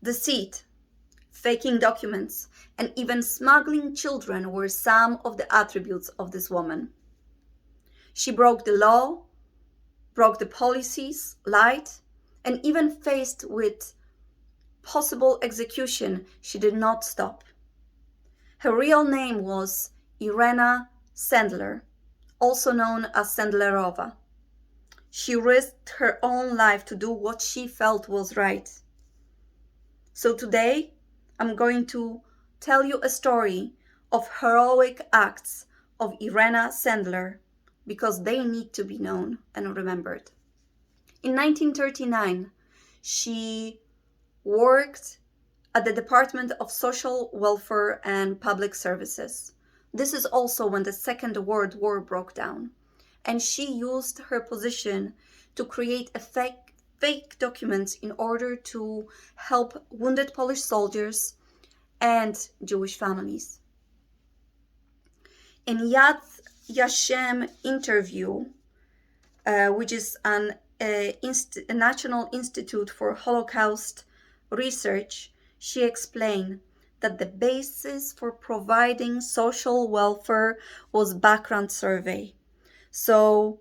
Deceit, faking documents, and even smuggling children were some of the attributes of this woman. She broke the law, broke the policies, lied, and even faced with possible execution, she did not stop. Her real name was Irena Sendler, also known as Sendlerova. She risked her own life to do what she felt was right. So today, I'm going to tell you a story of heroic acts of Irena Sendler because they need to be known and remembered. In 1939, she worked at the Department of Social Welfare and Public Services. This is also when the Second World War broke down, and she used her position to create a fake documents in order to help wounded Polish soldiers and Jewish families. In Yad Vashem interview, which is a National Institute for Holocaust Research, she explained that the basis for providing social welfare was background survey. So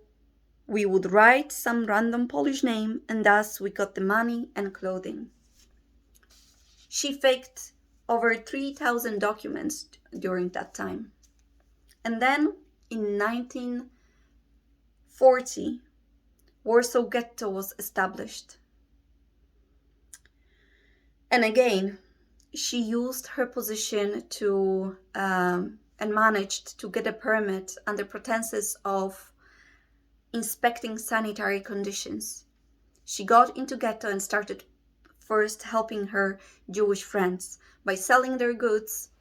we would write some random Polish name, and thus we got the money and clothing. She faked over 3,000 documents during that time. And then in 1940, Warsaw Ghetto was established. And again, she used her position to and managed to get a permit under pretenses of inspecting sanitary conditions. She got into ghetto and started first helping her Jewish friends by selling their goods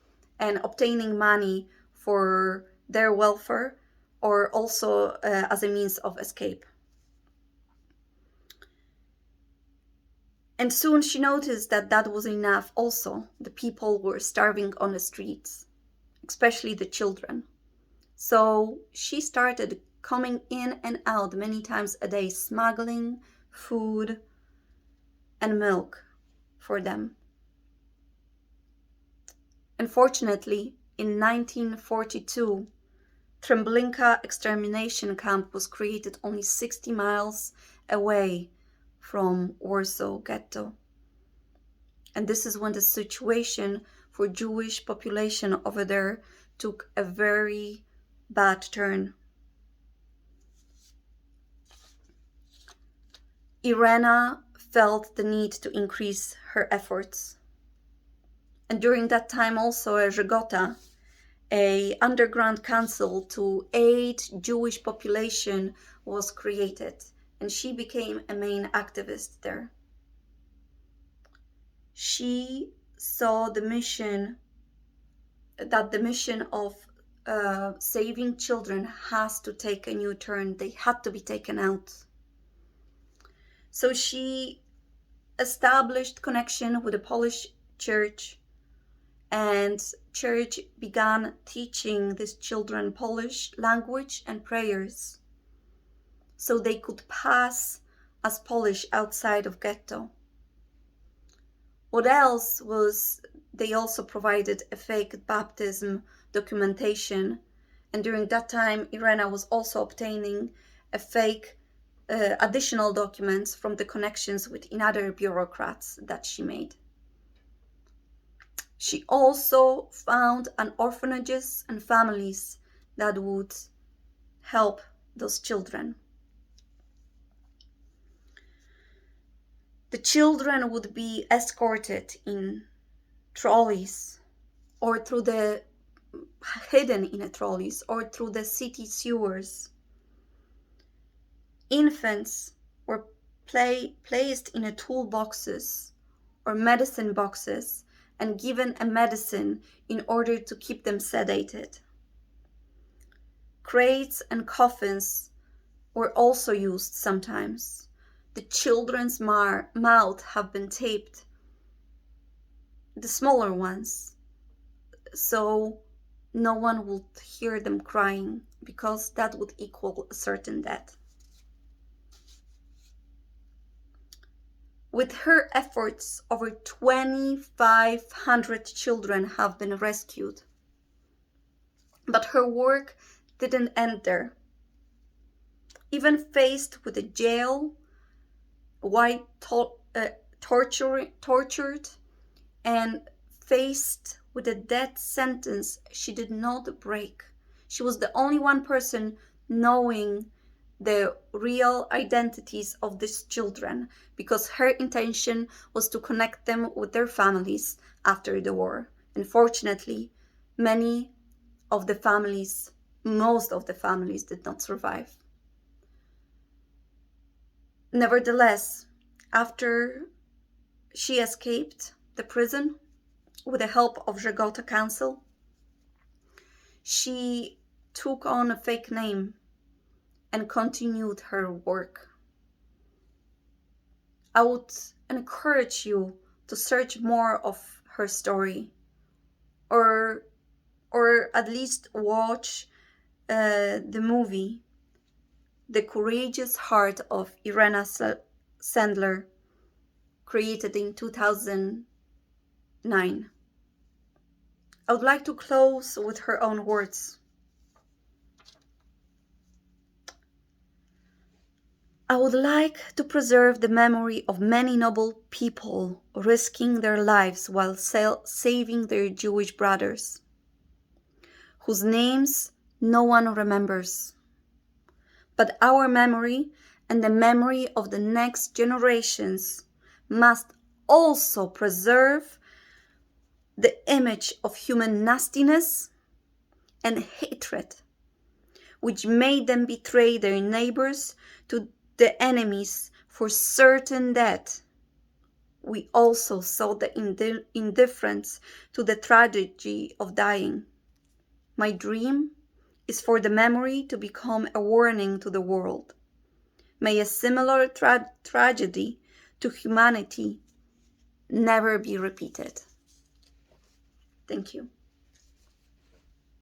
and obtaining money for their welfare, or also as a means of escape. And soon she noticed that that was enough also. The people were starving on the streets, especially the children. So she started coming in and out many times a day, smuggling food and milk for them. Unfortunately, in 1942, Treblinka extermination camp was created only 60 miles away from Warsaw Ghetto. And this is when the situation for Jewish population over there took a very bad turn. Irena felt the need to increase her efforts. And during that time also a Żegota, a underground council to aid Jewish population, was created, and she became a main activist there. She saw the mission of saving children has to take a new turn. They had to be taken out. So she established connection with the Polish church, and church began teaching these children Polish language and prayers so they could pass as Polish outside of ghetto. What else was, they also provided a fake baptism documentation, and during that time Irena was also obtaining a fake additional documents from the connections with another bureaucrats that she made. She also found an orphanages and families that would help those children. The children would be escorted in trolleys, or hidden in trolleys, or through the city sewers. Infants were placed in toolboxes or medicine boxes and given a medicine in order to keep them sedated. Crates and coffins were also used sometimes. The children's mouth have been taped, the smaller ones, so no one would hear them crying, because that would equal a certain death. With her efforts, over 2,500 children have been rescued. But her work didn't end there. Even faced with a jail, tortured, and faced with a death sentence, she did not break. She was the only one person knowing the real identities of these children, because her intention was to connect them with their families after the war. Unfortunately, most of the families did not survive. Nevertheless, after she escaped the prison with the help of Żegota Council, she took on a fake name and continued her work. I would encourage you to search more of her story, or at least watch the movie The Courageous Heart of Irena Sendler, created in 2009. I would like to close with her own words. I would like to preserve the memory of many noble people risking their lives while saving their Jewish brothers, whose names no one remembers. But our memory and the memory of the next generations must also preserve the image of human nastiness and hatred, which made them betray their neighbors to the enemies for certain that we also saw the indifference to the tragedy of dying. My dream is for the memory to become a warning to the world. May a similar tragedy to humanity never be repeated. Thank you.